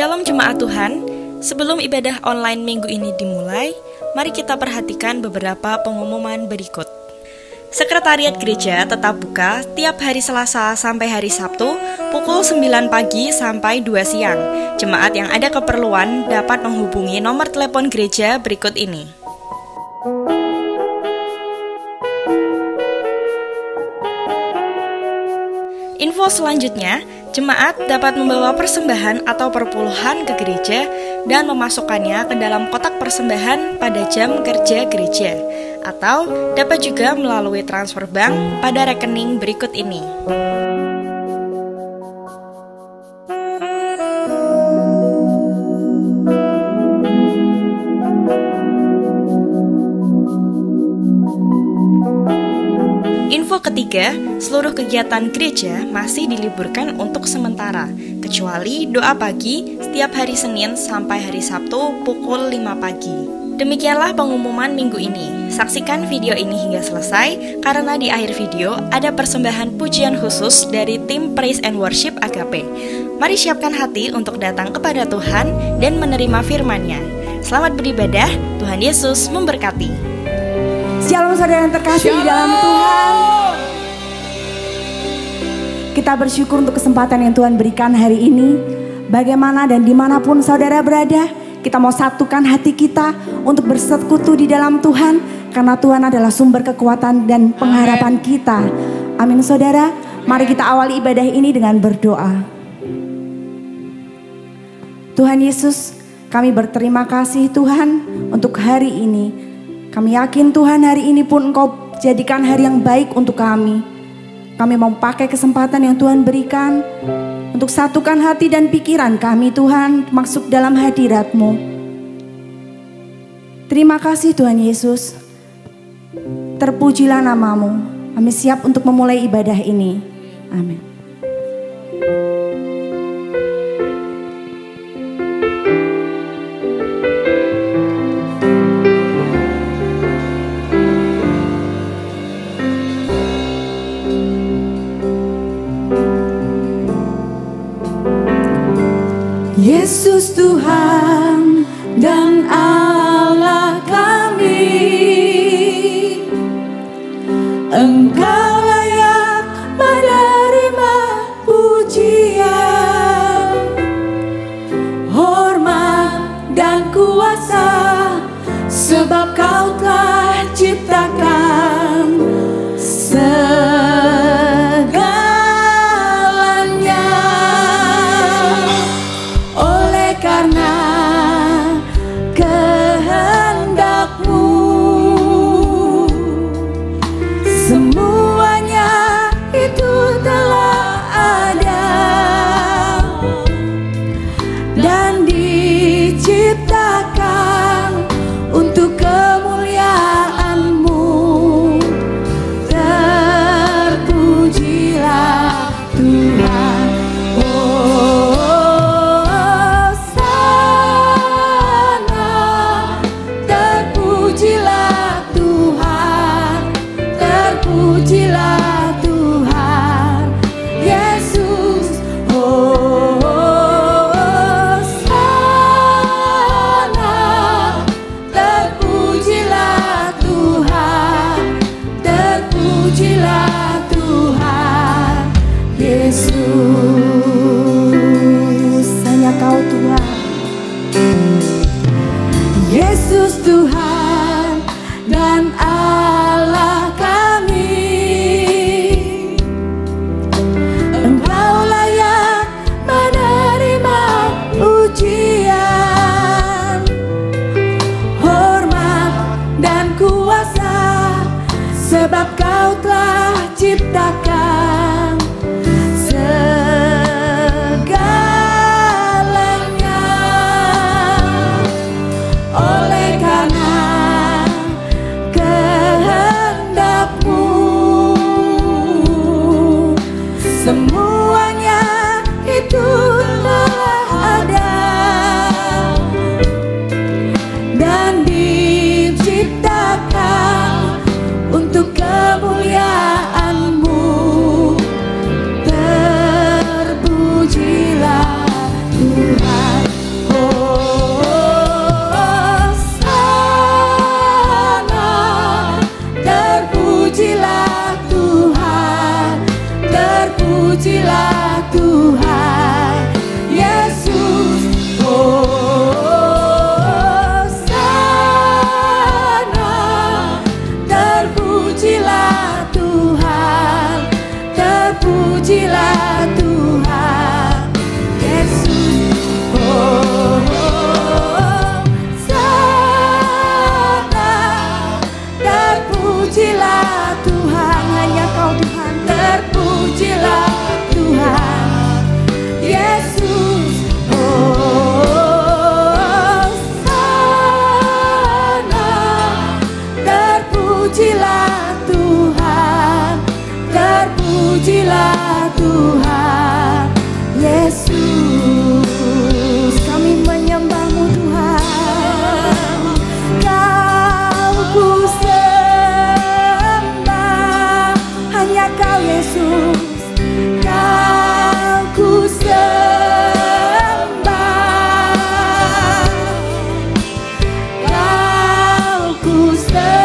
Shalom jemaat Tuhan, sebelum ibadah online minggu ini dimulai, mari kita perhatikan beberapa pengumuman berikut. Sekretariat gereja tetap buka tiap hari Selasa sampai hari Sabtu pukul 9 pagi sampai 2 siang. Jemaat yang ada keperluan dapat menghubungi nomor telepon gereja berikut ini. Info selanjutnya, jemaat dapat membawa persembahan atau perpuluhan ke gereja dan memasukkannya ke dalam kotak persembahan pada jam kerja gereja, atau dapat juga melalui transfer bank pada rekening berikut ini. Info ketiga, seluruh kegiatan gereja masih diliburkan untuk sementara, kecuali doa pagi setiap hari Senin sampai hari Sabtu pukul 5 pagi. Demikianlah pengumuman minggu ini. Saksikan video ini hingga selesai, karena di akhir video ada persembahan pujian khusus dari tim Praise and Worship AGAPE. Mari siapkan hati untuk datang kepada Tuhan dan menerima firman-Nya. Selamat beribadah, Tuhan Yesus memberkati. Shalom saudara yang terkasih di dalam Tuhan. Kita bersyukur untuk kesempatan yang Tuhan berikan hari ini. Bagaimana dan dimanapun saudara berada, kita mau satukan hati kita untuk bersekutu di dalam Tuhan. Karena Tuhan adalah sumber kekuatan dan pengharapan kita. Amin saudara, mari kita awali ibadah ini dengan berdoa. Tuhan Yesus, kami berterima kasih Tuhan untuk hari ini. Kami yakin Tuhan hari ini pun Engkau jadikan hari yang baik untuk kami. Kami mau pakai kesempatan yang Tuhan berikan untuk satukan hati dan pikiran kami Tuhan masuk dalam hadirat-Mu. Terima kasih Tuhan Yesus. Terpujilah nama-Mu. Kami siap untuk memulai ibadah ini. Amin. Yesus Tuhan dan Allah kami, Engkau layak menerima pujian, hormat dan kuasa, sebab Kau telah ciptakan untuk kemuliaan-Mu. terpujilah Tuhan, hanya Kau Tuhan, terpujilah Tuhan Yesus. Terpujilah Tuhan, terpujilah Tuhan Yesus. Kami menyembah-Mu Tuhan, Kau ku sembah, hanya Kau Yesus, Kau ku sembah, Kau ku sembah.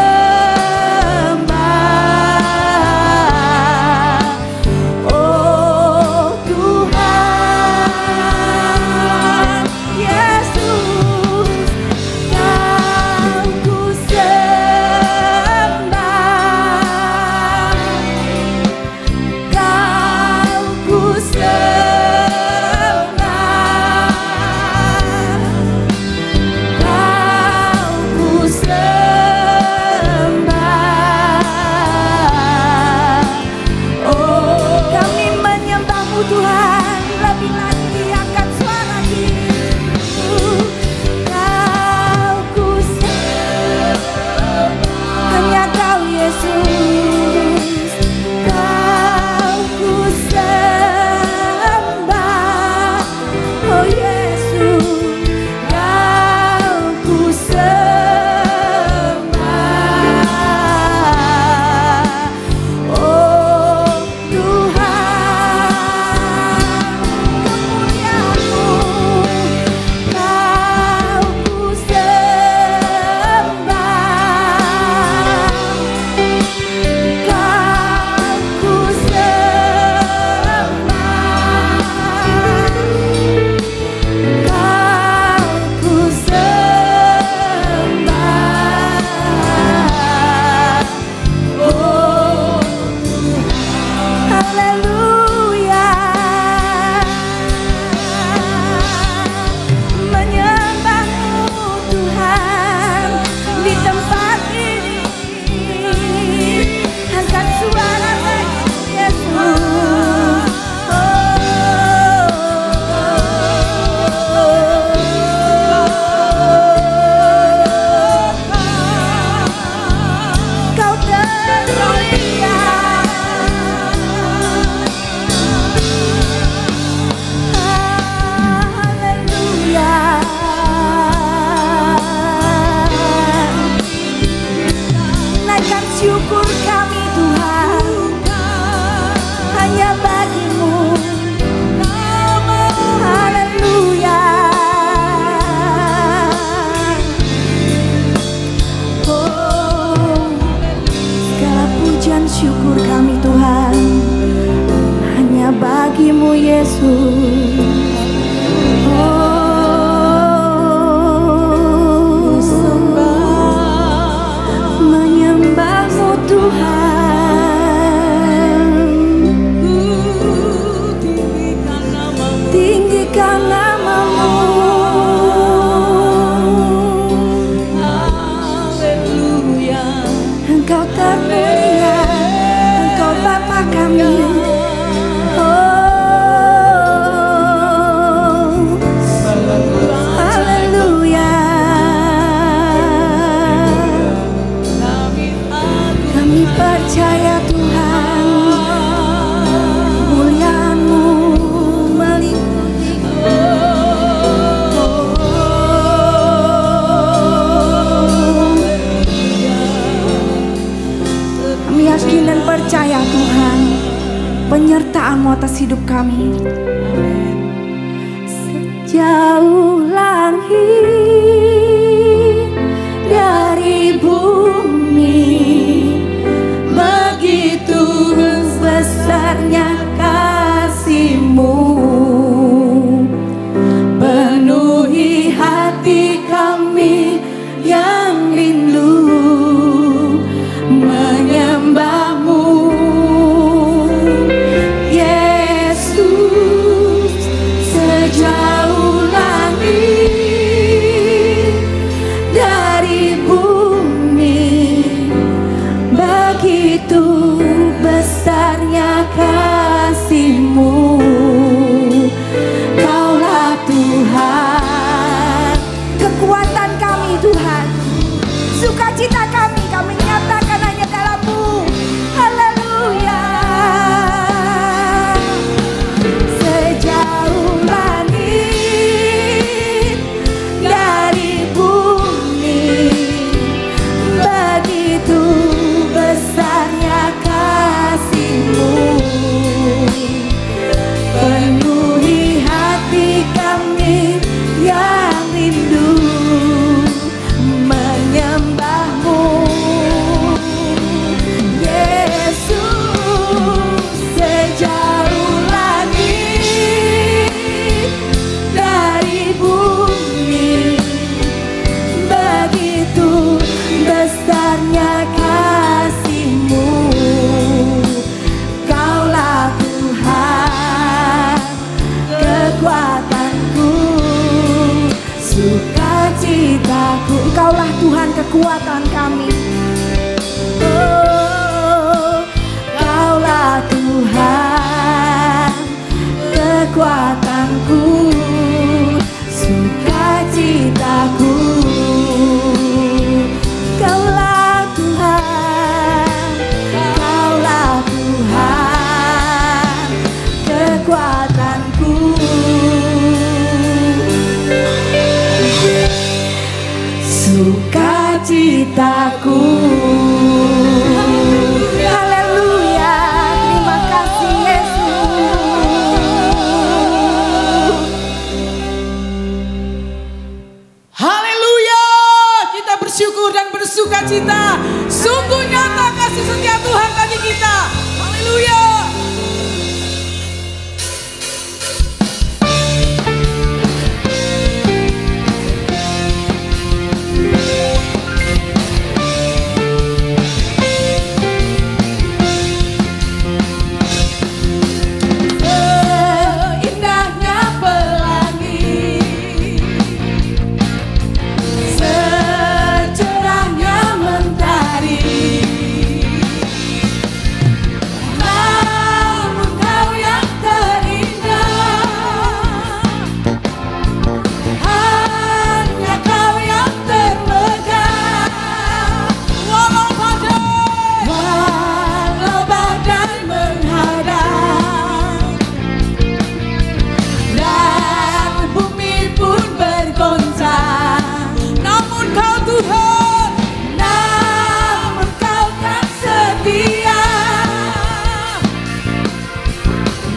Syukur kami Tuhan hanya bagi-Mu Yesus. Menyembah-Mu Tuhan, tinggikan nama-Mu. Haleluya, Engkau termulia, Engkau Bapa kami. Haleluya, kami percaya Tuhan, muliaan-Mu meliputi. Kami yakin dan percaya Tuhan, penyertaan-Mu atas hidup kami. Sejauh langit dari bumi, begitu besarnya kasih-Mu, penuhi hati kami yang rindu menyembah-Mu. Yesus, sejauh langit begitu besarnya kasih-Mu. Kaulah Tuhan, kekuatan kami Tuhan, sukacita kami nyatakan hanya dalam-Mu. Haleluya. Sejauh langit dari bumi, begitu besarnya kasih-Mu. Penuhi hati kami yang rindu menyembah-Mu. Yesus, sejauh langit dari bumi, begitu besarnya kasih-Mu. Kaulah Tuhan, kekuatanku, sukacitaku. Engkaulah Tuhan, kekuatan kami. Oh, Kaulah Tuhan, kekuatanku, sukacitaku. Kaulah Tuhan, Kaulah Tuhan, kekuatanku, sukacitaku. Haleluya, terima kasih Yesus. Haleluya, kita bersyukur dan bersukacita. Sungguh nyata kasih setia Tuhan bagi kita. Haleluya. Indahnya pelangi, secerahnya mentari, namun Kau yang terindah, hanya Kau yang termegah. Walau badai menghadang dan bumi pun bergoncang, namun Kau Tuhan, namun Kau kan setia,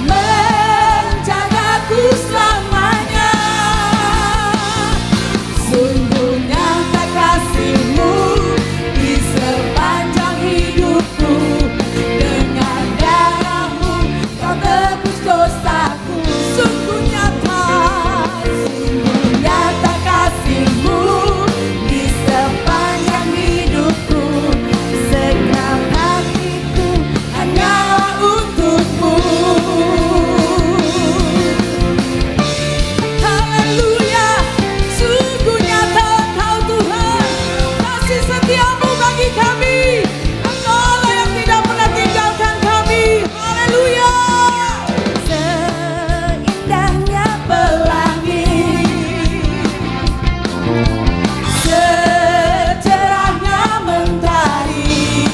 menjagaku selamanya. Sungguh nyata kasih-Mu di sepanjang hidupku, dengan darah-Mu Kau tebus dosaku. Sungguh nyata kasih-Mu di sepanjang hidupku, segenap hatiku hanyalah untuk-Mu. Haleluya, sungguh nyata Kau Tuhan, kasih setia-Mu bagi kami. Engkau Allah yang tidak pernah tinggalkan kami. Haleluya. Seindahnya pelangi, secerahnya mentari,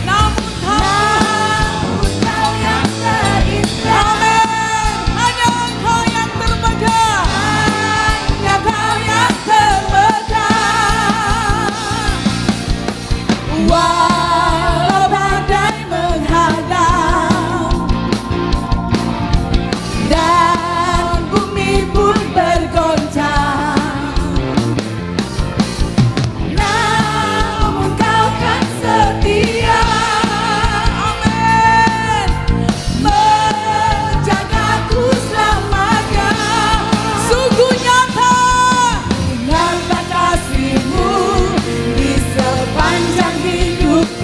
namun Kau yang terindah. Amin. Hanya Engkau yang termegah, hanya Kau yang termegah. Walau badai menghadang dan bumi pun bergoncang, namun Kau kan setia. Amin. Menjagaku selamanya. Sungguh nyata kasih-Mu di sepanjang hidupku,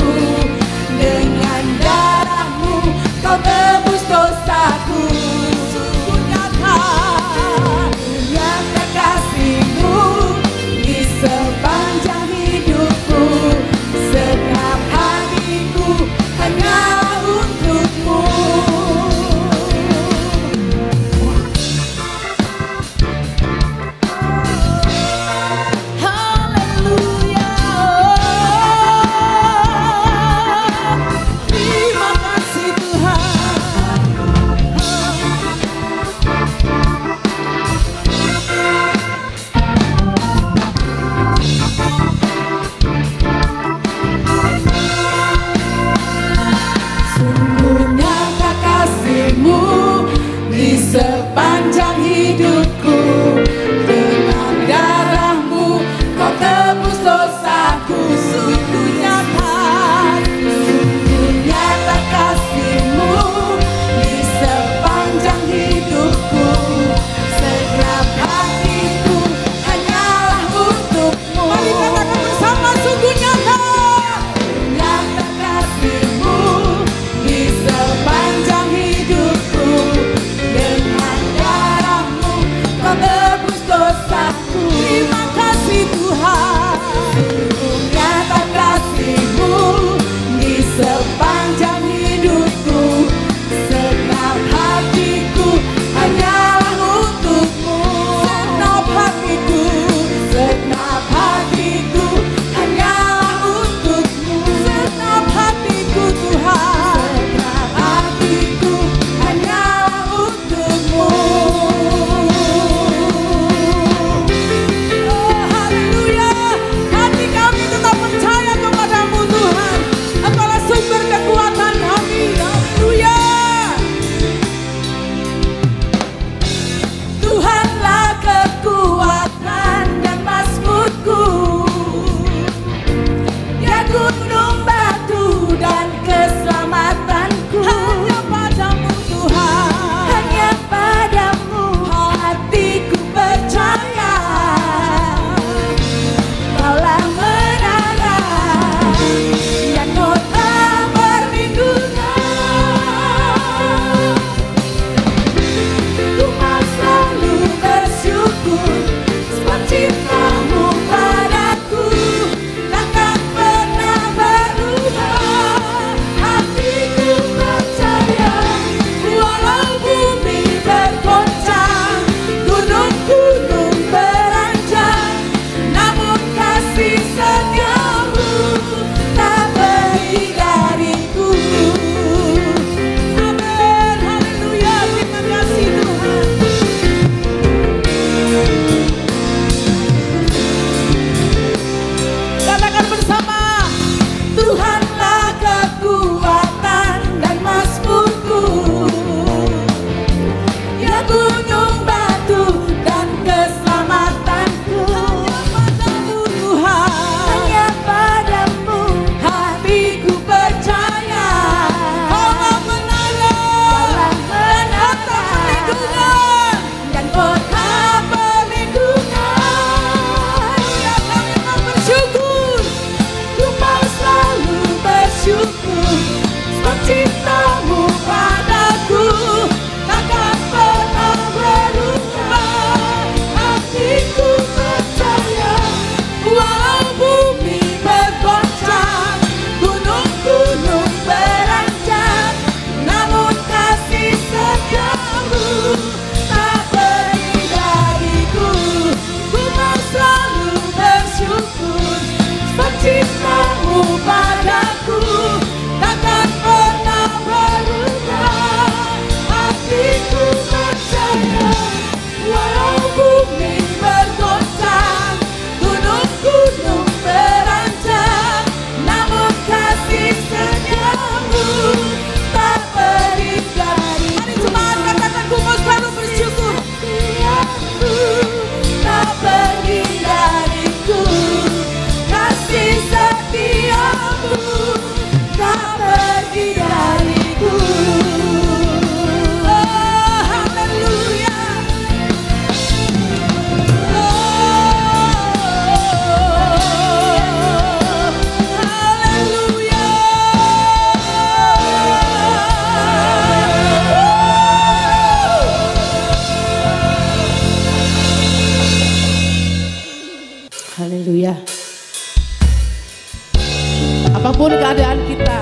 apapun keadaan kita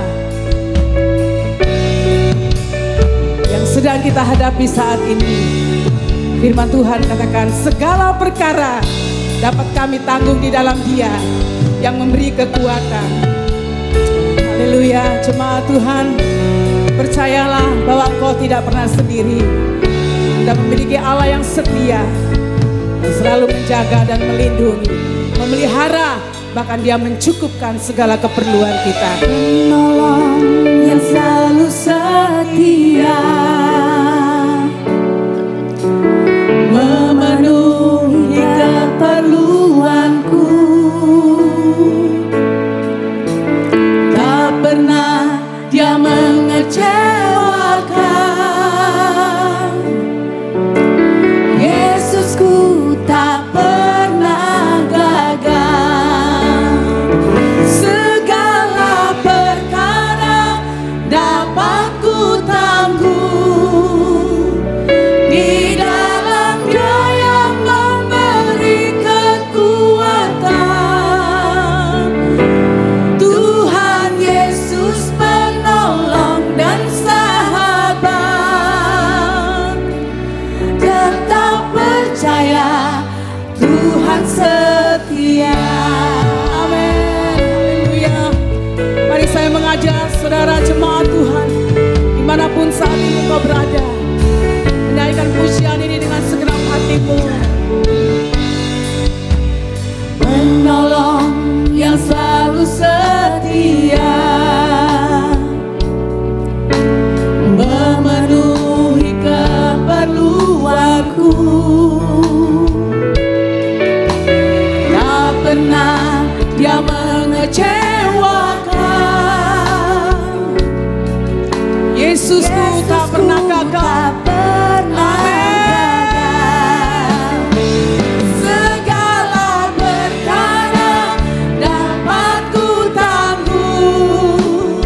yang sedang kita hadapi saat ini, firman Tuhan katakan segala perkara dapat kami tanggung di dalam Dia yang memberi kekuatan. Haleluya, jemaat Tuhan, percayalah bahwa Engkau tidak pernah sendiri. Anda memiliki Allah yang setia, yang selalu menjaga dan melindungi, memelihara, bahkan Dia mencukupkan segala keperluan kita. Penolong yang selalu setia, memenuhi keperluanku, tak pernah Dia mengecewakan. Yesusku tak pernah gagal. Segala perkara dapat ku tanggung di dalam Dia yang memberi kekuatan. Tuhan Yesus penolong dan sahabat, tetap percaya Tuhan setia. Amin. Haleluya. Mari saya mengajak saudara jemaat Tuhan, dimanapun saat ini kau berada, menaikkan pujian ini dengan segenap hatimu. Penolong yang selalu setia, memenuhi keperluanku, tak pernah Dia mengecewakan. Yesusku tak pernah gagal. Segala perkara dapat ku tanggung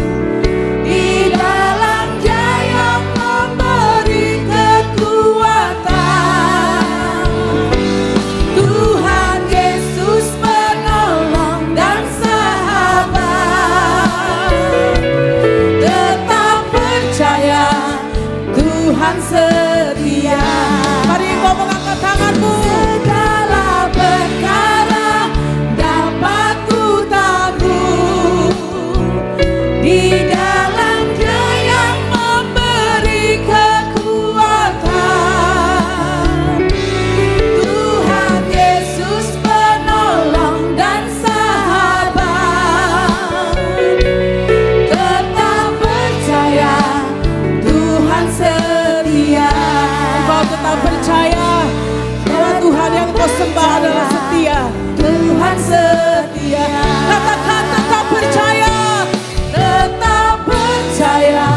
di dalam Dia yang memberi kekuatan. Tuhan Yesus penolong dan sahabat, tetap percaya Tuhan setia. Mari kau mengangkat tanganmu. Segala perkara dapat ku tanggung di dalam Dia yang memberi kekuatan. Tuhan Yesus penolong dan sahabat, tetap percaya Tuhan setia. Kau tetap percaya bahwa Tuhan yang kau sembah adalah setia. Tuhan setia. Katakan tetap percaya. Tetap percaya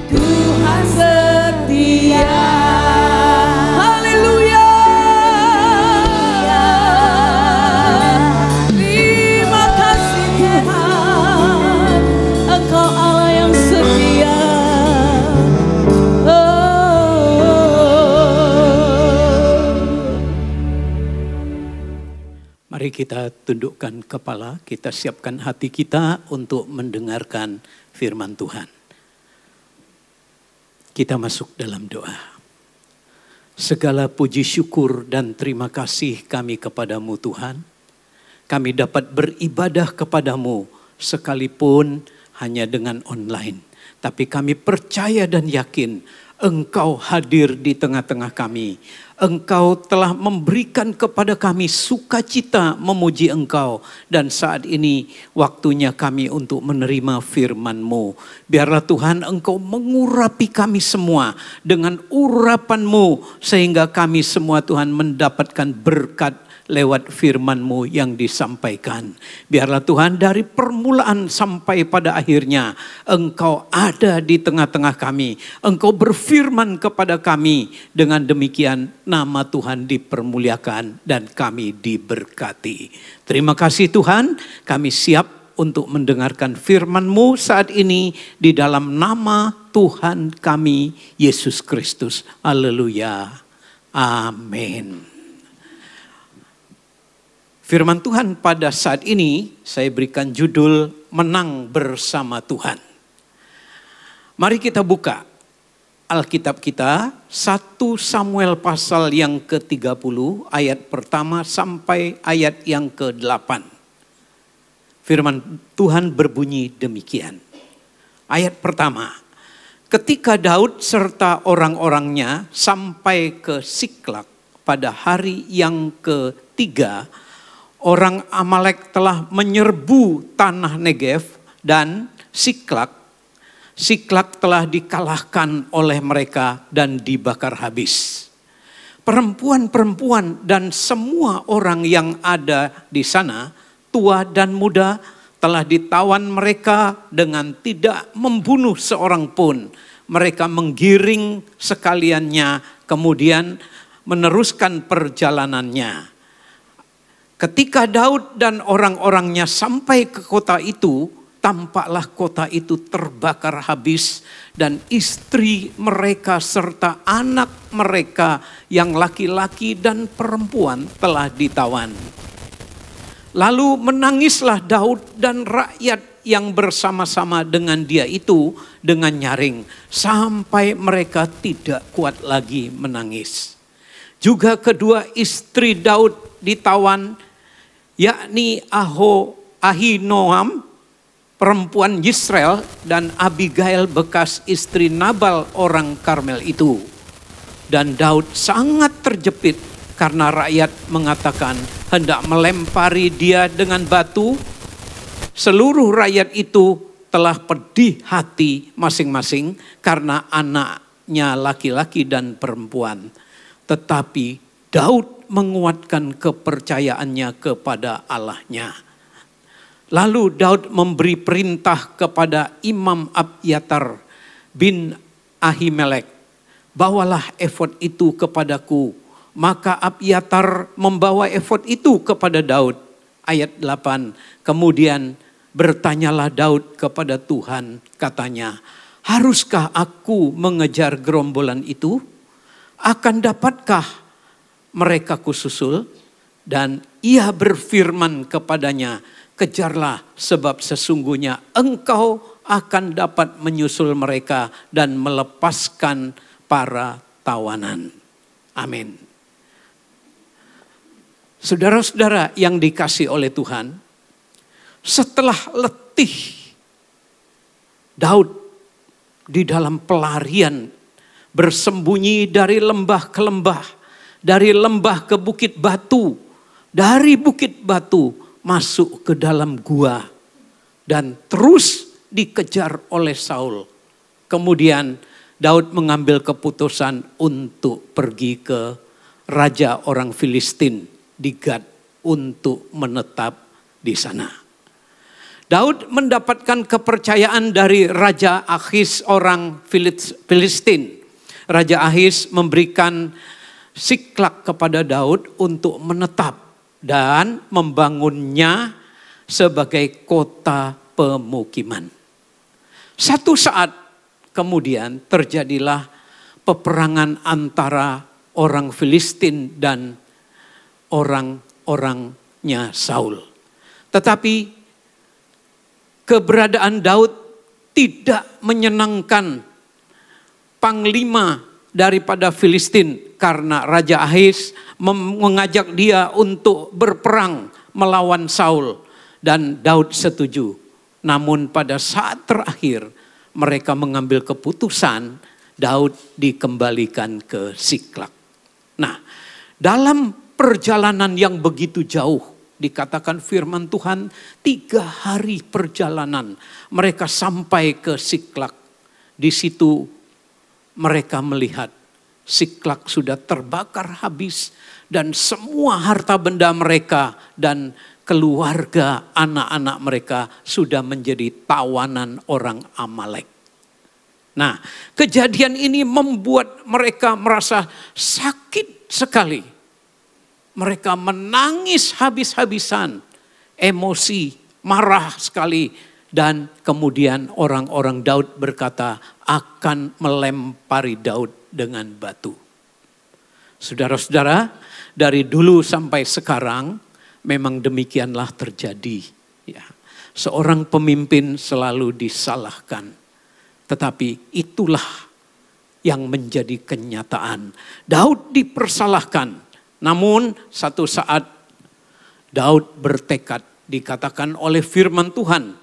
Tuhan setia. Haleluya. Terima kasih Tuhan, Engkau Allah yang setia. Mari kita tundukkan kepala, kita siapkan hati kita untuk mendengarkan firman Tuhan. Kita masuk dalam doa. Segala puji syukur dan terima kasih kami kepadamu Tuhan. Kami dapat beribadah kepadamu sekalipun hanya dengan online. Tapi kami percaya dan yakin Engkau hadir di tengah-tengah kami. Engkau telah memberikan kepada kami sukacita memuji Engkau. Dan saat ini waktunya kami untuk menerima firman-Mu. Biarlah Tuhan Engkau mengurapi kami semua dengan urapan-Mu. Sehingga kami semua Tuhan mendapatkan berkat lewat firman-Mu yang disampaikan. Biarlah Tuhan dari permulaan sampai pada akhirnya Engkau ada di tengah-tengah kami. Engkau berfirman kepada kami. Dengan demikian nama Tuhan dipermuliakan dan kami diberkati. Terima kasih Tuhan, kami siap untuk mendengarkan firman-Mu saat ini di dalam nama Tuhan kami Yesus Kristus. Haleluya. Amin. Firman Tuhan pada saat ini saya berikan judul Menang Bersama Tuhan. Mari kita buka Alkitab kita 1 Samuel pasal yang ke-30 ayat pertama sampai ayat yang ke-8. Firman Tuhan berbunyi demikian. Ayat pertama. Ketika Daud serta orang-orangnya sampai ke Siklak pada hari yang ketiga, orang Amalek telah menyerbu tanah Negev dan Siklak. Siklak telah dikalahkan oleh mereka dan dibakar habis. Perempuan-perempuan dan semua orang yang ada di sana, tua dan muda, telah ditawan mereka dengan tidak membunuh seorang pun. Mereka menggiring sekaliannya, kemudian meneruskan perjalanannya. Ketika Daud dan orang-orangnya sampai ke kota itu, tampaklah kota itu terbakar habis dan istri mereka serta anak mereka yang laki-laki dan perempuan telah ditawan. Lalu menangislah Daud dan rakyat yang bersama-sama dengan dia itu dengan nyaring sampai mereka tidak kuat lagi menangis. Juga kedua istri Daud ditawan, yakni Ahinoam perempuan Yisrael dan Abigail bekas istri Nabal orang Karmel itu. Dan Daud sangat terjepit karena rakyat mengatakan hendak melempari dia dengan batu. Seluruh rakyat itu telah pedih hati masing-masing karena anaknya laki-laki dan perempuan. Tetapi Daud menguatkan kepercayaannya kepada Allahnya. Lalu Daud memberi perintah kepada Imam Abyatar bin Ahimelek, bawalah efod itu kepadaku. Maka Abyatar membawa efod itu kepada Daud. Ayat 8, kemudian bertanyalah Daud kepada Tuhan, katanya, haruskah aku mengejar gerombolan itu? Akan dapatkah mereka kususul? Dan ia berfirman kepadanya, kejarlah sebab sesungguhnya engkau akan dapat menyusul mereka dan melepaskan para tawanan. Amin. Saudara-saudara yang dikasihi oleh Tuhan, setelah letih Daud di dalam pelarian bersembunyi dari lembah ke lembah, dari lembah ke bukit batu, dari bukit batu masuk ke dalam gua dan terus dikejar oleh Saul. Kemudian Daud mengambil keputusan untuk pergi ke raja orang Filistin di Gad untuk menetap di sana. Daud mendapatkan kepercayaan dari Raja Akhis orang Filistin. Raja Akhis memberikan Siklak kepada Daud untuk menetap dan membangunnya sebagai kota pemukiman. Satu saat kemudian terjadilah peperangan antara orang Filistin dan orang-orangnya Saul. Tetapi keberadaan Daud tidak menyenangkan panglima daripada Filistin karena Raja Akhis mengajak dia untuk berperang melawan Saul dan Daud setuju. Namun pada saat terakhir mereka mengambil keputusan Daud dikembalikan ke Siklak. Nah, dalam perjalanan yang begitu jauh, dikatakan firman Tuhan 3 hari perjalanan mereka sampai ke Siklak. Di situ mereka melihat Siklak sudah terbakar habis dan semua harta benda mereka dan keluarga anak-anak mereka sudah menjadi tawanan orang Amalek. Nah, kejadian ini membuat mereka merasa sakit sekali. Mereka menangis habis-habisan, emosi, marah sekali. Dan kemudian orang-orang Daud berkata akan melempari Daud dengan batu. Saudara-saudara, dari dulu sampai sekarang memang demikianlah terjadi. Ya. Seorang pemimpin selalu disalahkan. Tetapi itulah yang menjadi kenyataan. Daud dipersalahkan. Namun satu saat Daud bertekad, dikatakan oleh firman Tuhan.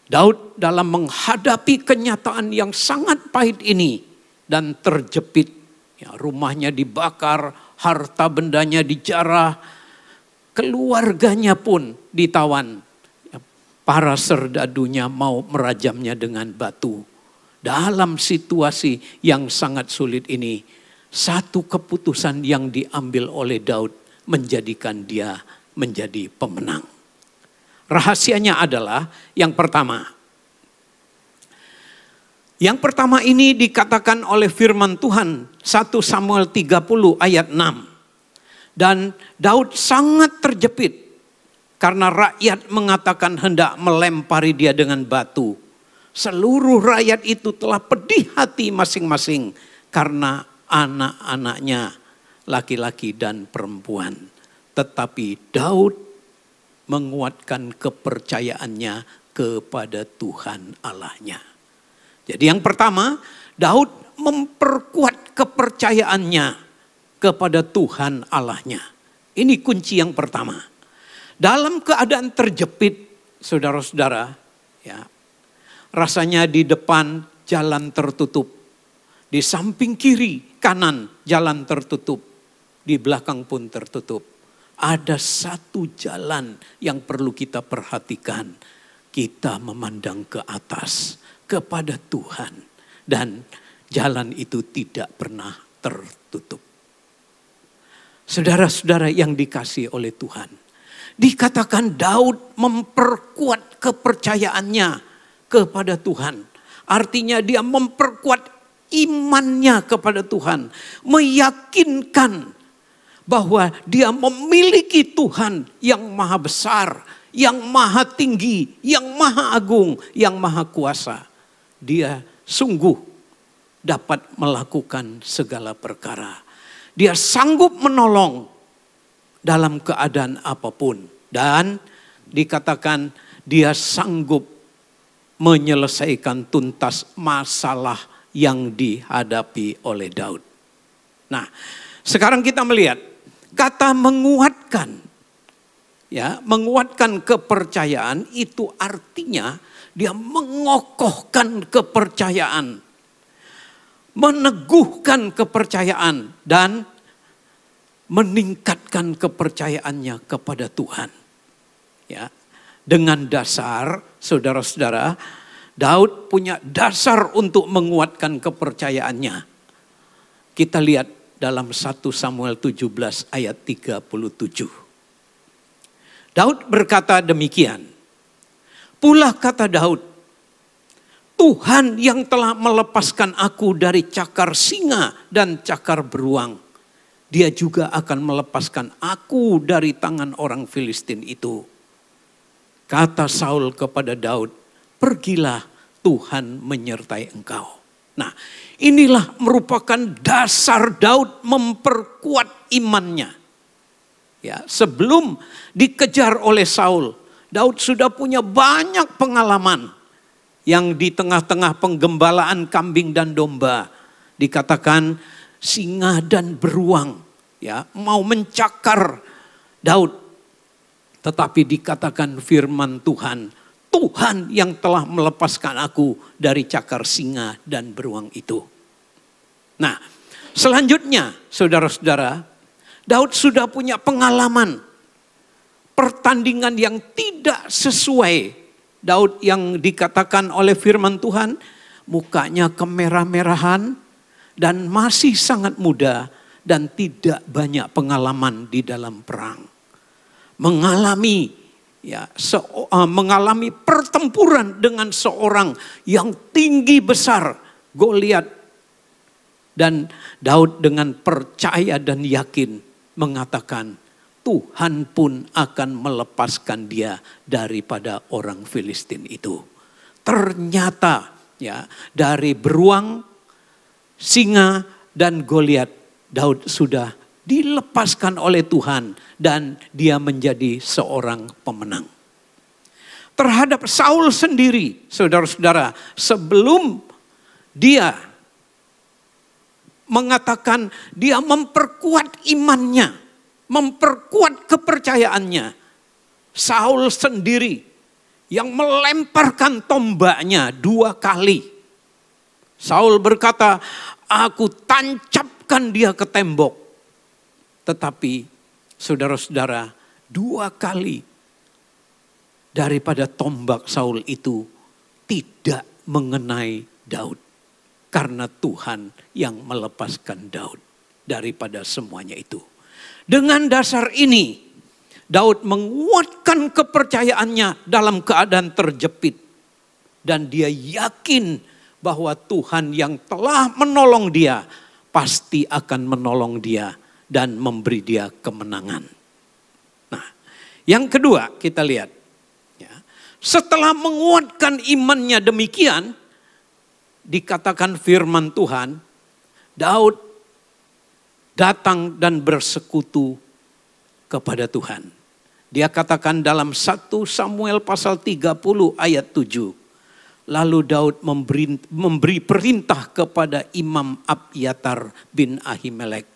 Daud dalam menghadapi kenyataan yang sangat pahit ini dan terjepit. Ya, rumahnya dibakar, harta bendanya dijarah, keluarganya pun ditawan. Ya, para serdadunya mau merajamnya dengan batu. Dalam situasi yang sangat sulit ini, satu keputusan yang diambil oleh Daud menjadikan dia menjadi pemenang. Rahasianya adalah yang pertama. Yang pertama ini dikatakan oleh firman Tuhan 1 Samuel 30 ayat 6. Dan Daud sangat terjepit karena rakyat mengatakan hendak melempari dia dengan batu. Seluruh rakyat itu telah pedih hati masing-masing karena anak-anaknya laki-laki dan perempuan. Tetapi Daud menguatkan kepercayaannya kepada Tuhan Allahnya. Jadi yang pertama, Daud memperkuat kepercayaannya kepada Tuhan Allahnya. Ini kunci yang pertama. Dalam keadaan terjepit, saudara-saudara, ya, rasanya di depan jalan tertutup. Di samping kiri, kanan jalan tertutup. Di belakang pun tertutup. Ada satu jalan yang perlu kita perhatikan. Kita memandang ke atas, kepada Tuhan. Dan jalan itu tidak pernah tertutup. Saudara-saudara yang dikasihi oleh Tuhan. Dikatakan Daud memperkuat kepercayaannya kepada Tuhan. Artinya dia memperkuat imannya kepada Tuhan. Meyakinkan bahwa dia memiliki Tuhan yang maha besar, yang maha tinggi, yang maha agung, yang maha kuasa. Dia sungguh dapat melakukan segala perkara. Dia sanggup menolong dalam keadaan apapun. Dan dikatakan dia sanggup menyelesaikan tuntas masalah yang dihadapi oleh Daud. Nah, sekarang kita melihat kata menguatkan. Ya, menguatkan kepercayaan itu artinya dia mengokohkan kepercayaan. Meneguhkan kepercayaan dan meningkatkan kepercayaannya kepada Tuhan. Ya, dengan dasar, saudara-saudara, Daud punya dasar untuk menguatkan kepercayaannya. Kita lihat dalam 1 Samuel 17 ayat 37. Daud berkata demikian. Pula kata Daud, Tuhan yang telah melepaskan aku dari cakar singa dan cakar beruang. Dia juga akan melepaskan aku dari tangan orang Filistin itu. Kata Saul kepada Daud, pergilah, Tuhan menyertai engkau. Nah, inilah merupakan dasar Daud memperkuat imannya. Ya, sebelum dikejar oleh Saul, Daud sudah punya banyak pengalaman yang di tengah-tengah penggembalaan kambing dan domba dikatakan singa dan beruang ya mau mencakar Daud, tetapi dikatakan firman Tuhan, Tuhan yang telah melepaskan aku dari cakar singa dan beruang itu. Nah, selanjutnya saudara-saudara, Daud sudah punya pengalaman pertandingan yang tidak sesuai. Daud yang dikatakan oleh firman Tuhan, mukanya kemerah-merahan dan masih sangat muda dan tidak banyak pengalaman di dalam perang. Mengalami pertempuran dengan seorang yang tinggi besar, Goliat. Dan Daud dengan percaya dan yakin mengatakan, Tuhan pun akan melepaskan dia daripada orang Filistin itu. Ternyata ya dari beruang, singa dan Goliat, Daud sudah dilepaskan oleh Tuhan dan dia menjadi seorang pemenang. Terhadap Saul sendiri, saudara-saudara, sebelum dia mengatakan dia memperkuat imannya, memperkuat kepercayaannya, Saul sendiri yang melemparkan tombaknya 2 kali. Saul berkata, aku tancapkan dia ke tembok. Tetapi saudara-saudara, 2 kali daripada tombak Saul itu tidak mengenai Daud. Karena Tuhan yang melepaskan Daud daripada semuanya itu. Dengan dasar ini, Daud menguatkan kepercayaannya dalam keadaan terjepit. Dan dia yakin bahwa Tuhan yang telah menolong dia pasti akan menolong dia dan memberi dia kemenangan. Nah, yang kedua kita lihat. Setelah menguatkan imannya demikian, dikatakan firman Tuhan, Daud datang dan bersekutu kepada Tuhan. Dia katakan dalam 1 Samuel pasal 30 ayat 7. Lalu Daud memberi perintah kepada Imam Abyatar bin Ahimelek.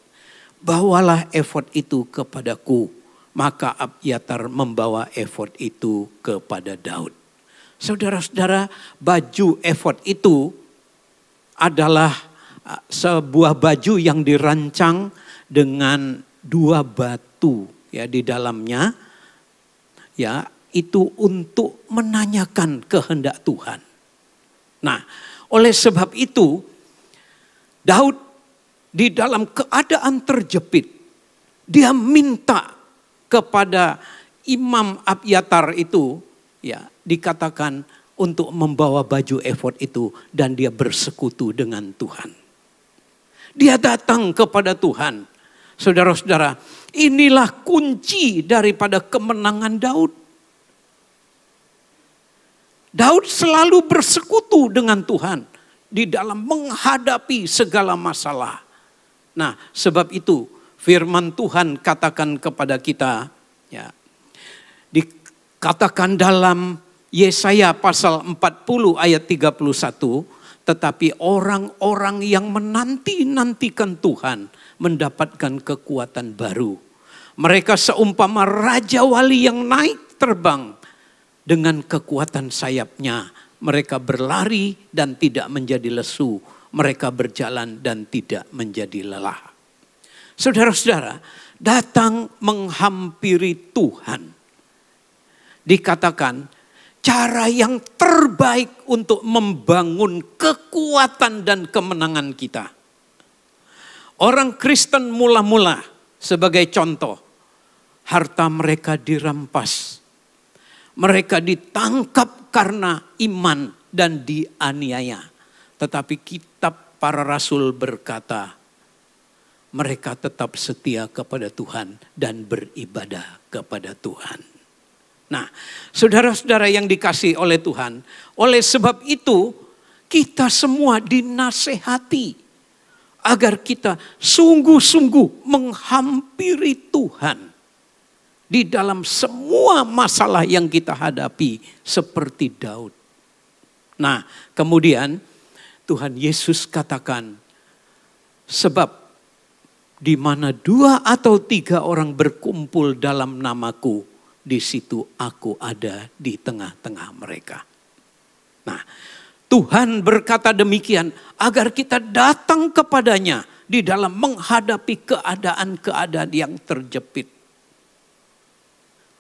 Bawalah efod itu kepadaku. Maka Abyatar membawa efod itu kepada Daud. Saudara-saudara, baju efod itu adalah sebuah baju yang dirancang dengan 2 batu ya di dalamnya. Ya, itu untuk menanyakan kehendak Tuhan. Nah, oleh sebab itu Daud di dalam keadaan terjepit, dia minta kepada Imam Abyatar itu, ya, dikatakan untuk membawa baju efod itu dan dia bersekutu dengan Tuhan. Dia datang kepada Tuhan. Saudara-saudara, inilah kunci daripada kemenangan Daud. Daud selalu bersekutu dengan Tuhan di dalam menghadapi segala masalah. Nah, sebab itu firman Tuhan katakan kepada kita, ya, dikatakan dalam Yesaya pasal 40 ayat 31, tetapi orang-orang yang menanti-nantikan Tuhan mendapatkan kekuatan baru. Mereka seumpama raja wali yang naik terbang dengan kekuatan sayapnya. Mereka berlari dan tidak menjadi lesu. Mereka berjalan dan tidak menjadi lelah. Saudara-saudara, datang menghampiri Tuhan. Dikatakan cara yang terbaik untuk membangun kekuatan dan kemenangan kita. Orang Kristen mula-mula sebagai contoh, harta mereka dirampas. Mereka ditangkap karena iman dan dianiaya. Tetapi kitab para rasul berkata, mereka tetap setia kepada Tuhan dan beribadah kepada Tuhan. Nah, saudara-saudara yang dikasihi oleh Tuhan, oleh sebab itu kita semua dinasehati agar kita sungguh-sungguh menghampiri Tuhan di dalam semua masalah yang kita hadapi seperti Daud. Nah, kemudian Tuhan Yesus katakan, sebab di mana 2 atau 3 orang berkumpul dalam namaku, di situ aku ada di tengah-tengah mereka. Nah, Tuhan berkata demikian agar kita datang kepadanya di dalam menghadapi keadaan-keadaan yang terjepit.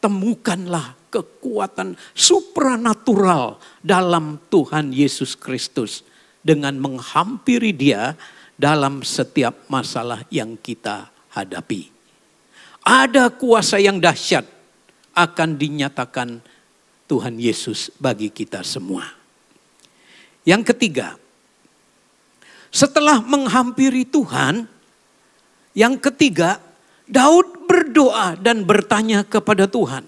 Temukanlah kekuatan supranatural dalam Tuhan Yesus Kristus dengan menghampiri Dia dalam setiap masalah yang kita hadapi. Ada kuasa yang dahsyat akan dinyatakan Tuhan Yesus bagi kita semua. Yang ketiga, setelah menghampiri Tuhan, yang ketiga, Daud berdoa dan bertanya kepada Tuhan.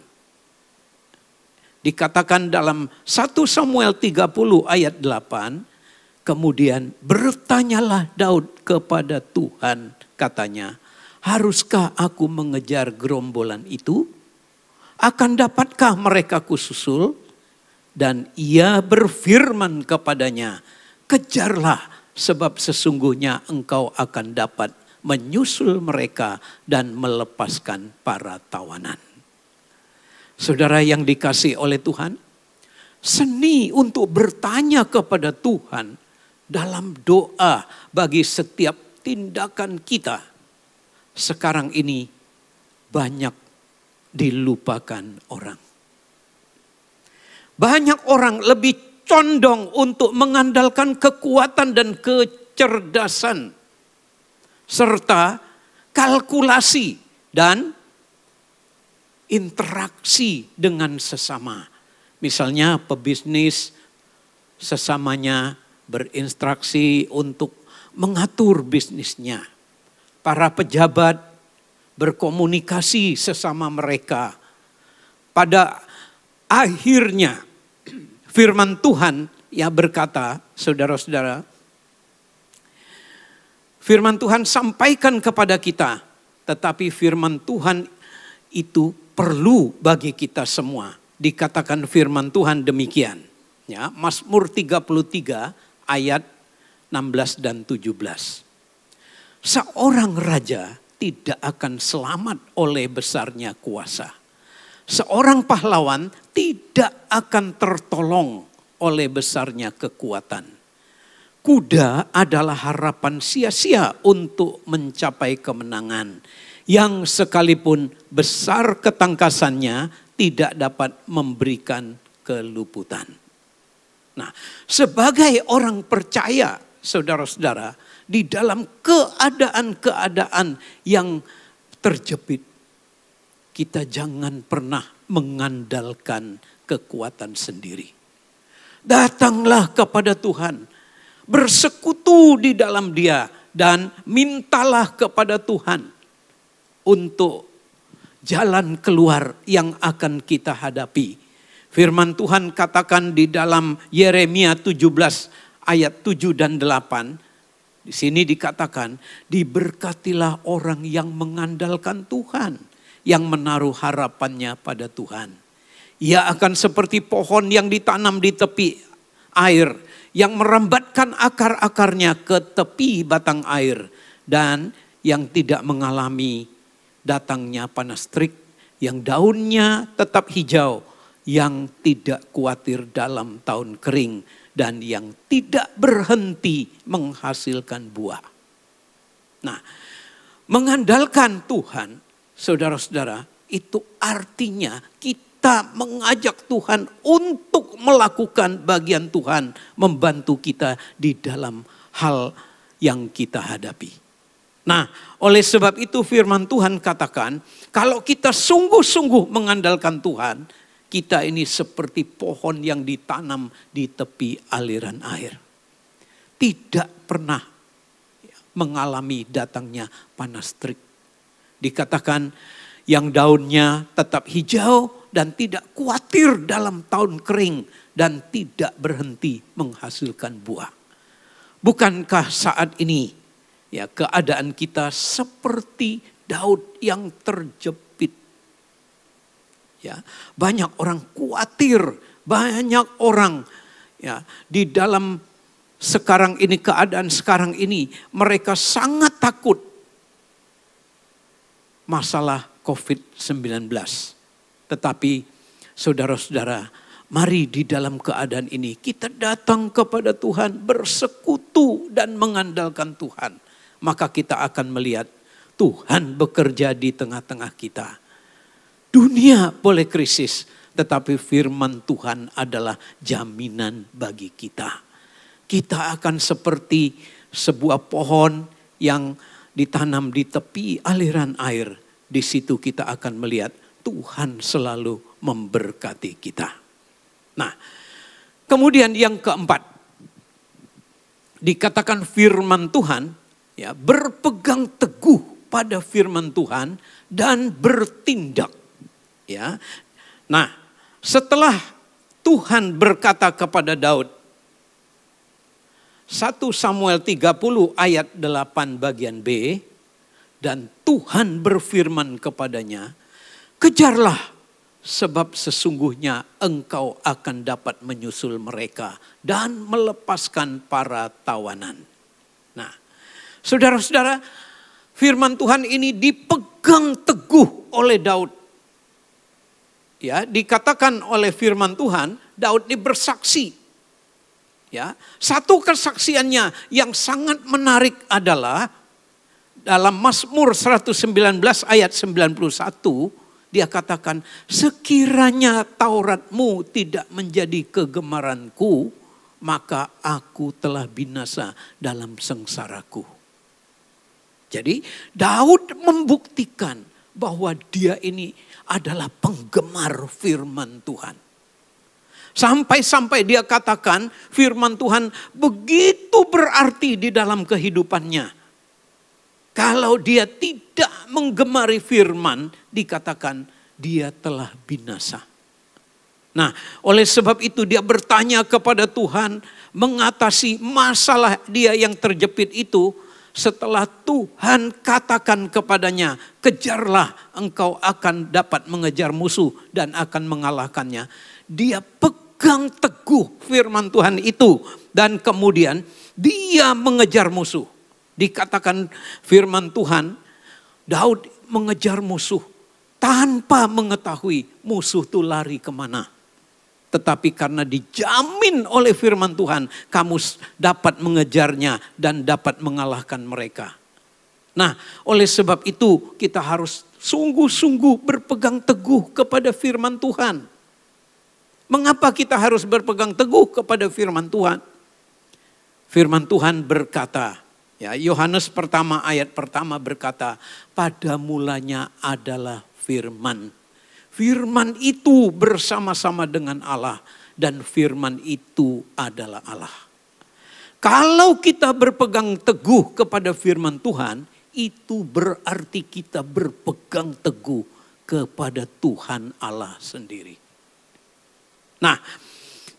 Dikatakan dalam 1 Samuel 30 ayat 8, kemudian bertanyalah Daud kepada Tuhan, katanya, Haruskah aku mengejar gerombolan itu? Akan dapatkah mereka kususul? Dan ia berfirman kepadanya, kejarlah, sebab sesungguhnya engkau akan dapat menyusul mereka dan melepaskan para tawanan. Saudara yang dikasihi oleh Tuhan, seni untuk bertanya kepada Tuhan dalam doa bagi setiap tindakan kita sekarang ini banyak dilupakan orang. Banyak orang lebih condong untuk mengandalkan kekuatan dan kecerdasan serta kalkulasi dan interaksi dengan sesama. Misalnya pebisnis sesamanya berinteraksi untuk mengatur bisnisnya. Para pejabat berkomunikasi sesama mereka. Pada akhirnya firman Tuhan yang berkata, saudara-saudara, firman Tuhan sampaikan kepada kita, tetapi firman Tuhan itu perlu bagi kita semua. Dikatakan firman Tuhan demikian. Ya, Mazmur 33 ayat 16 dan 17. Seorang raja tidak akan selamat oleh besarnya kuasa. Seorang pahlawan tidak akan tertolong oleh besarnya kekuatan. Kuda adalah harapan sia-sia untuk mencapai kemenangan. Yang sekalipun besar ketangkasannya tidak dapat memberikan keluputan. Nah, sebagai orang percaya, saudara-saudara, di dalam keadaan-keadaan yang terjepit, kita jangan pernah mengandalkan kekuatan sendiri. Datanglah kepada Tuhan, bersekutu di dalam Dia, dan mintalah kepada Tuhan untuk jalan keluar yang akan kita hadapi. Firman Tuhan katakan di dalam Yeremia 17 ayat 7 dan 8. Di sini dikatakan, diberkatilah orang yang mengandalkan Tuhan, yang menaruh harapannya pada Tuhan. Ia akan seperti pohon yang ditanam di tepi air, yang merambatkan akar-akarnya ke tepi batang air, dan yang tidak mengalami datangnya panas terik, yang daunnya tetap hijau, yang tidak khawatir dalam tahun kering, dan yang tidak berhenti menghasilkan buah. Nah, mengandalkan Tuhan, saudara-saudara, itu artinya kita mengajak Tuhan untuk melakukan bagian Tuhan, membantu kita di dalam hal yang kita hadapi. Nah, oleh sebab itu firman Tuhan katakan, kalau kita sungguh-sungguh mengandalkan Tuhan, kita ini seperti pohon yang ditanam di tepi aliran air. Tidak pernah mengalami datangnya panas terik. Dikatakan yang daunnya tetap hijau dan tidak khawatir dalam tahun kering dan tidak berhenti menghasilkan buah. Bukankah saat ini ya keadaan kita seperti Daud yang terjepit? Ya, banyak orang khawatir, banyak orang ya di dalam sekarang ini, keadaan sekarang ini mereka sangat takut masalah COVID-19. Tetapi saudara-saudara, mari di dalam keadaan ini kita datang kepada Tuhan, bersekutu dan mengandalkan Tuhan. Maka kita akan melihat Tuhan bekerja di tengah-tengah kita. Dunia boleh krisis, tetapi firman Tuhan adalah jaminan bagi kita. Kita akan seperti sebuah pohon yang ditanam di tepi aliran air. Di situ kita akan melihat Tuhan selalu memberkati kita. Nah, kemudian yang keempat, dikatakan firman Tuhan, ya, berpegang teguh pada firman Tuhan dan bertindak. Ya, nah setelah Tuhan berkata kepada Daud, 1 Samuel 30 ayat 8 bagian B, dan Tuhan berfirman kepadanya, kejarlah, sebab sesungguhnya engkau akan dapat menyusul mereka dan melepaskan para tawanan. Nah, saudara-saudara, firman Tuhan ini dipegang teguh oleh Daud. Ya, dikatakan oleh firman Tuhan, Daud ini bersaksi. Ya, satu kesaksiannya yang sangat menarik adalah dalam Mazmur 119 ayat 91, dia katakan, sekiranya Tauratmu tidak menjadi kegemaranku, maka aku telah binasa dalam sengsaraku. Jadi Daud membuktikan bahwa dia ini adalah penggemar firman Tuhan. Sampai-sampai dia katakan firman Tuhan begitu berarti di dalam kehidupannya. Kalau dia tidak menggemari firman, dikatakan dia telah binasa. Nah, oleh sebab itu dia bertanya kepada Tuhan, mengatasi masalah dia yang terjepit itu. Setelah Tuhan katakan kepadanya, kejarlah, engkau akan dapat mengejar musuh dan akan mengalahkannya. Dia pegang teguh firman Tuhan itu dan kemudian dia mengejar musuh. Dikatakan firman Tuhan, Daud mengejar musuh tanpa mengetahui musuh itu lari kemana. Tetapi karena dijamin oleh firman Tuhan, kamu dapat mengejarnya dan dapat mengalahkan mereka. Nah, oleh sebab itu kita harus sungguh-sungguh berpegang teguh kepada firman Tuhan. Mengapa kita harus berpegang teguh kepada firman Tuhan? Firman Tuhan berkata, ya, Yohanes pertama ayat pertama berkata, pada mulanya adalah firman. Firman itu bersama-sama dengan Allah dan firman itu adalah Allah. Kalau kita berpegang teguh kepada firman Tuhan, itu berarti kita berpegang teguh kepada Tuhan Allah sendiri. Nah,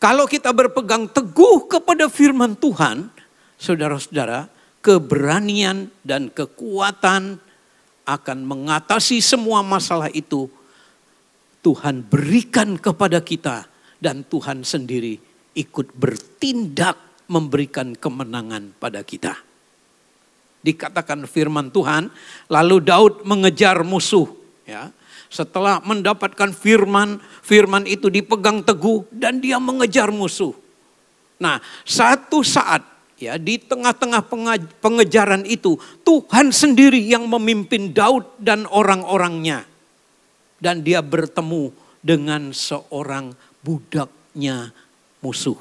kalau kita berpegang teguh kepada firman Tuhan, saudara-saudara, keberanian dan kekuatan akan mengatasi semua masalah itu Tuhan berikan kepada kita dan Tuhan sendiri ikut bertindak memberikan kemenangan pada kita. Dikatakan firman Tuhan, lalu Daud mengejar musuh. Ya, setelah mendapatkan firman itu dipegang teguh dan dia mengejar musuh. Nah, satu saat ya, di tengah-tengah pengejaran itu Tuhan sendiri yang memimpin Daud dan orang-orangnya. Dan dia bertemu dengan seorang budaknya musuh.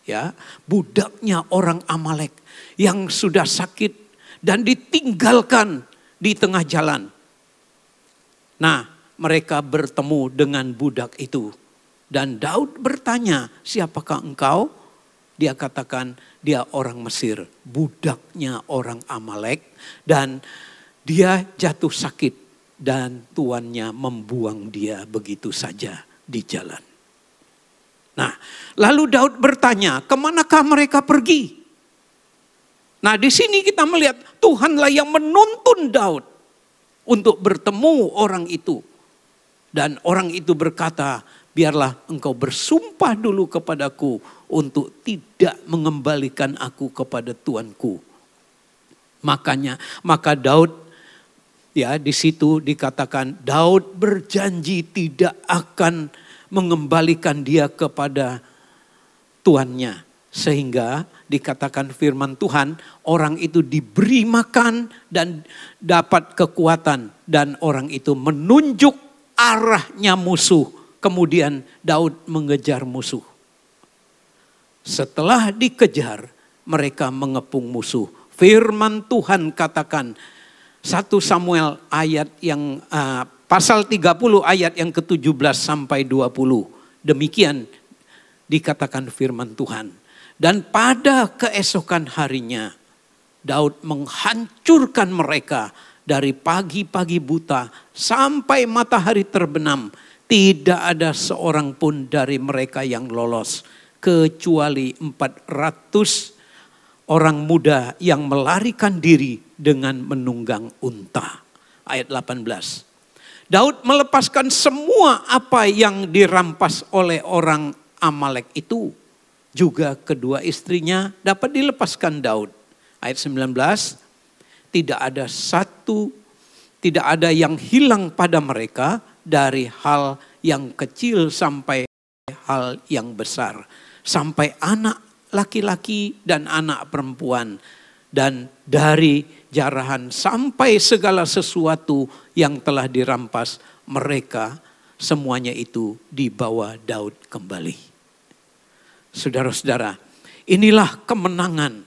Ya, budaknya orang Amalek yang sudah sakit dan ditinggalkan di tengah jalan. Nah, mereka bertemu dengan budak itu. Dan Daud bertanya, siapakah engkau? Dia katakan, dia orang Mesir, budaknya orang Amalek. Dan dia jatuh sakit. Dan tuannya membuang dia begitu saja di jalan. Nah, lalu Daud bertanya, kemanakah mereka pergi? Nah, di sini kita melihat Tuhanlah yang menuntun Daud untuk bertemu orang itu. Dan orang itu berkata, biarlah engkau bersumpah dulu kepadaku untuk tidak mengembalikan aku kepada tuanku. Maka Daud, ya, di situ dikatakan Daud berjanji tidak akan mengembalikan dia kepada tuannya. Sehingga dikatakan firman Tuhan, orang itu diberi makan dan dapat kekuatan. Dan orang itu menunjuk arahnya musuh. Kemudian Daud mengejar musuh. Setelah dikejar, mereka mengepung musuh. Firman Tuhan katakan, 1 Samuel ayat yang pasal 30 ayat yang ke-17 sampai 20. Demikian dikatakan firman Tuhan. Dan pada keesokan harinya Daud menghancurkan mereka dari pagi-pagi buta sampai matahari terbenam. Tidak ada seorang pun dari mereka yang lolos kecuali 400 orang muda yang melarikan diri dengan menunggang unta. ayat 18. Daud melepaskan semua apa yang dirampas oleh orang Amalek itu. Juga kedua istrinya dapat dilepaskan Daud. Ayat 19, tidak ada yang hilang pada mereka dari hal yang kecil sampai hal yang besar. Sampai anak laki-laki dan anak perempuan. Dan dari jarahan sampai segala sesuatu yang telah dirampas mereka, semuanya itu dibawa Daud kembali. Saudara-saudara, inilah kemenangan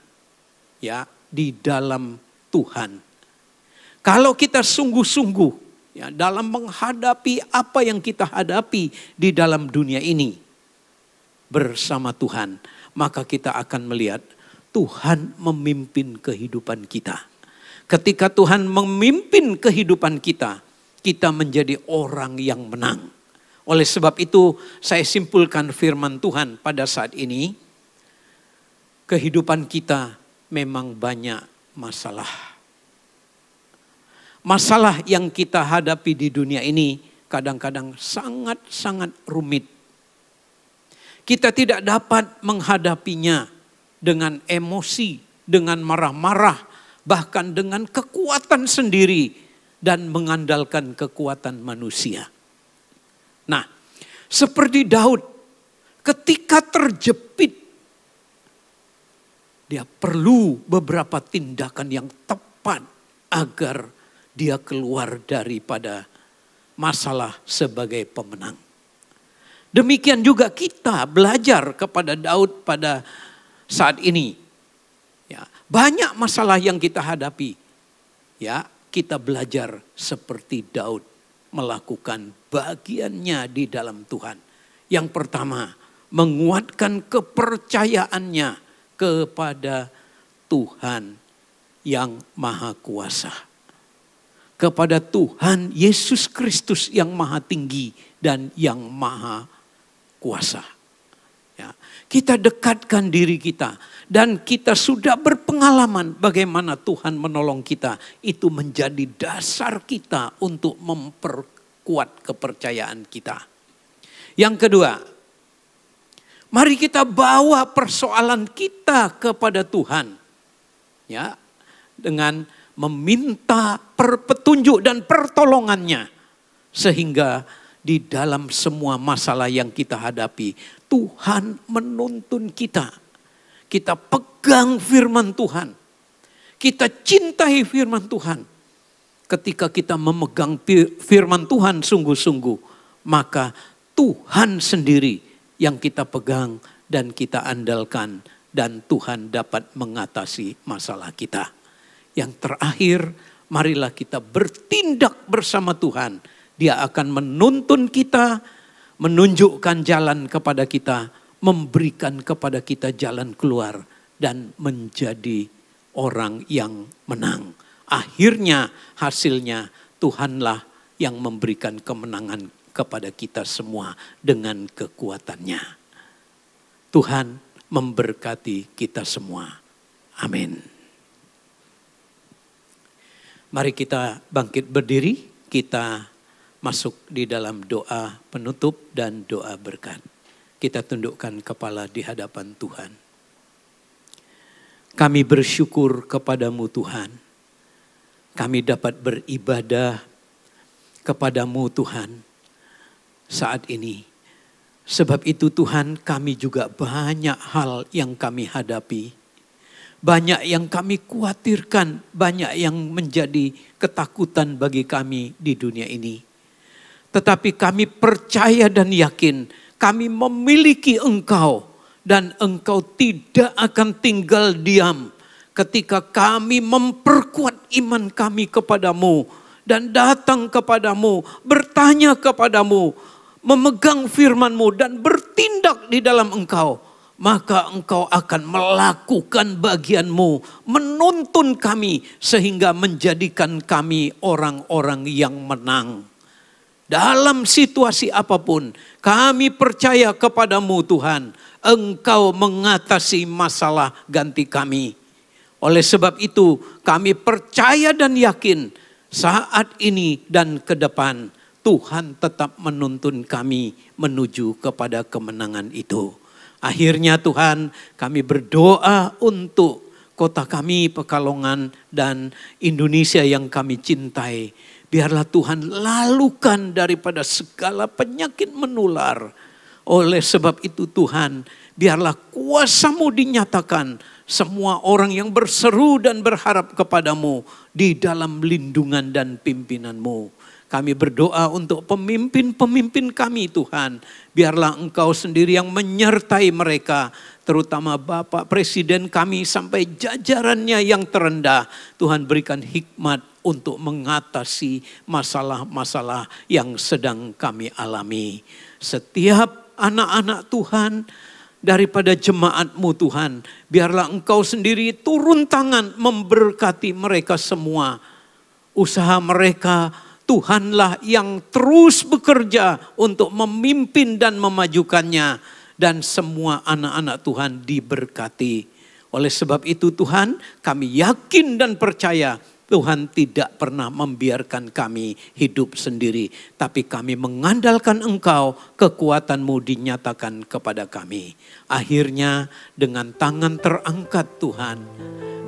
ya di dalam Tuhan. Kalau kita sungguh-sungguh ya dalam menghadapi apa yang kita hadapi di dalam dunia ini bersama Tuhan, maka kita akan melihat Tuhan memimpin kehidupan kita. Ketika Tuhan memimpin kehidupan kita, kita menjadi orang yang menang. Oleh sebab itu saya simpulkan firman Tuhan pada saat ini. Kehidupan kita memang banyak masalah. Masalah yang kita hadapi di dunia ini kadang-kadang sangat-sangat rumit. Kita tidak dapat menghadapinya dengan emosi, dengan marah-marah, bahkan dengan kekuatan sendiri dan mengandalkan kekuatan manusia. Nah, seperti Daud, ketika terjepit, dia perlu beberapa tindakan yang tepat agar dia keluar daripada masalah sebagai pemenang. Demikian juga kita belajar kepada Daud pada saat ini. Ya, banyak masalah yang kita hadapi. Ya, kita belajar seperti Daud melakukan bagiannya di dalam Tuhan. Yang pertama, menguatkan kepercayaannya kepada Tuhan yang Maha Kuasa. Kepada Tuhan Yesus Kristus yang Maha Tinggi dan yang Maha Kuasa. Ya, kita dekatkan diri kita dan kita sudah berpengalaman bagaimana Tuhan menolong kita. Itu menjadi dasar kita untuk memperkuat kepercayaan kita. Yang kedua, mari kita bawa persoalan kita kepada Tuhan. Ya, dengan meminta petunjuk dan pertolongannya. Sehingga di dalam semua masalah yang kita hadapi, Tuhan menuntun kita. Kita pegang firman Tuhan. Kita cintai firman Tuhan. Ketika kita memegang firman Tuhan sungguh-sungguh, maka Tuhan sendiri yang kita pegang dan kita andalkan. Dan Tuhan dapat mengatasi masalah kita. Yang terakhir, marilah kita bertindak bersama Tuhan. Dia akan menuntun kita, menunjukkan jalan kepada kita, memberikan kepada kita jalan keluar dan menjadi orang yang menang. Akhirnya hasilnya Tuhanlah yang memberikan kemenangan kepada kita semua dengan kekuatannya. Tuhan memberkati kita semua. Amin. Mari kita bangkit berdiri, kita masuk di dalam doa penutup dan doa berkat. Kita tundukkan kepala di hadapan Tuhan. Kami bersyukur kepadamu Tuhan. Kami dapat beribadah kepadamu Tuhan saat ini. Sebab itu Tuhan, kami juga banyak hal yang kami hadapi. Banyak yang kami khawatirkan, banyak yang menjadi ketakutan bagi kami di dunia ini. Tetapi kami percaya dan yakin kami memiliki Engkau. Dan Engkau tidak akan tinggal diam ketika kami memperkuat iman kami kepadamu. Dan datang kepadamu, bertanya kepadamu, memegang firman-Mu dan bertindak di dalam Engkau. Maka Engkau akan melakukan bagian-Mu, menuntun kami sehingga menjadikan kami orang-orang yang menang. Dalam situasi apapun, kami percaya kepadamu Tuhan, Engkau mengatasi masalah ganti kami. Oleh sebab itu, kami percaya dan yakin saat ini dan ke depan, Tuhan tetap menuntun kami menuju kepada kemenangan itu. Akhirnya Tuhan, kami berdoa untuk kota kami Pekalongan dan Indonesia yang kami cintai. Biarlah Tuhan lalukan daripada segala penyakit menular. Oleh sebab itu Tuhan, biarlah kuasa-Mu dinyatakan. Semua orang yang berseru dan berharap kepadamu di dalam lindungan dan pimpinan-Mu. Kami berdoa untuk pemimpin-pemimpin kami Tuhan. Biarlah Engkau sendiri yang menyertai mereka. Terutama Bapak Presiden kami sampai jajarannya yang terendah. Tuhan berikan hikmat untuk mengatasi masalah-masalah yang sedang kami alami. Setiap anak-anak Tuhan daripada jemaat-Mu Tuhan, biarlah Engkau sendiri turun tangan memberkati mereka semua. Usaha mereka Tuhanlah yang terus bekerja untuk memimpin dan memajukannya. Dan semua anak-anak Tuhan diberkati. Oleh sebab itu Tuhan, kami yakin dan percaya Tuhan tidak pernah membiarkan kami hidup sendiri. Tapi kami mengandalkan Engkau, kekuatan-Mu dinyatakan kepada kami. Akhirnya dengan tangan terangkat Tuhan,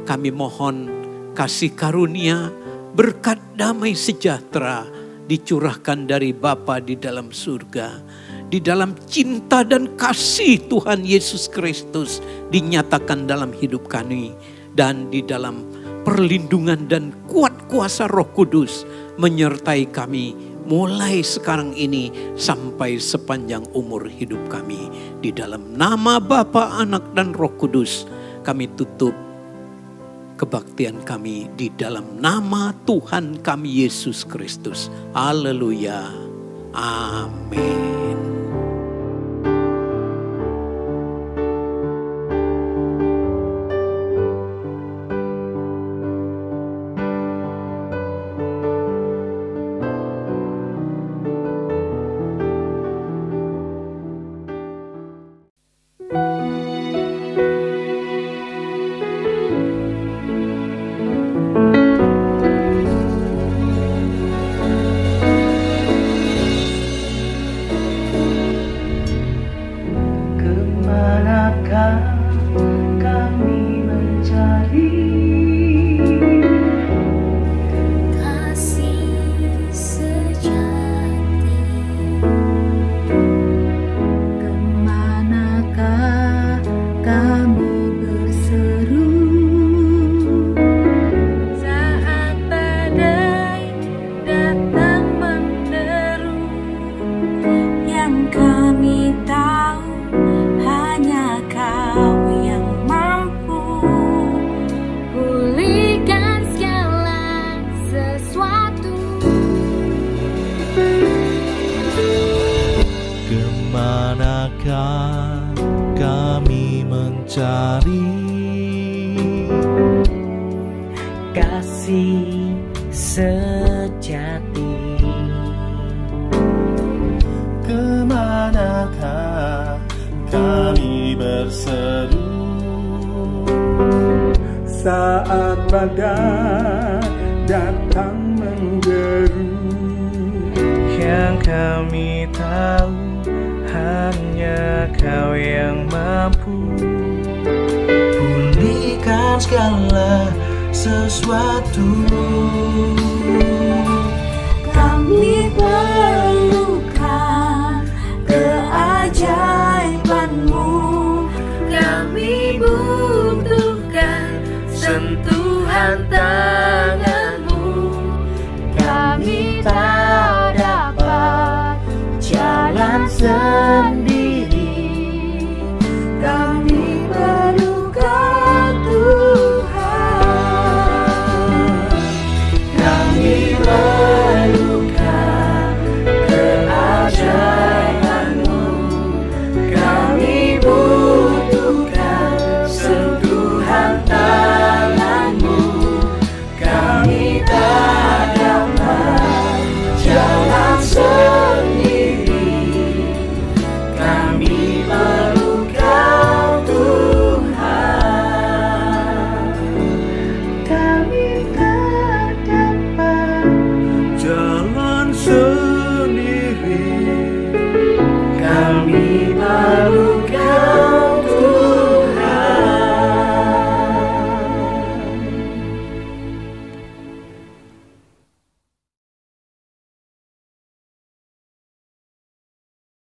kami mohon kasih karunia, berkat damai sejahtera dicurahkan dari Bapa di dalam surga. Di dalam cinta dan kasih Tuhan Yesus Kristus dinyatakan dalam hidup kami. Dan di dalam perlindungan dan kuat kuasa Roh Kudus menyertai kami mulai sekarang ini sampai sepanjang umur hidup kami. Di dalam nama Bapa, Anak dan Roh Kudus kami tutup kebaktian kami di dalam nama Tuhan kami Yesus Kristus. Haleluya. Amin. Saat badai datang menggeru, yang kami tahu hanya Kau yang mampu pulihkan segala sesuatu. Kami perlukan keajaiban-Mu, kami butuhkan sentuhan tangan-Mu, kami tak dapat jalan sendiri, kami perlukan Tuhan, kami perlukan keajaiban-Mu, kami butuhkan sentuhan tangan-Mu, perlu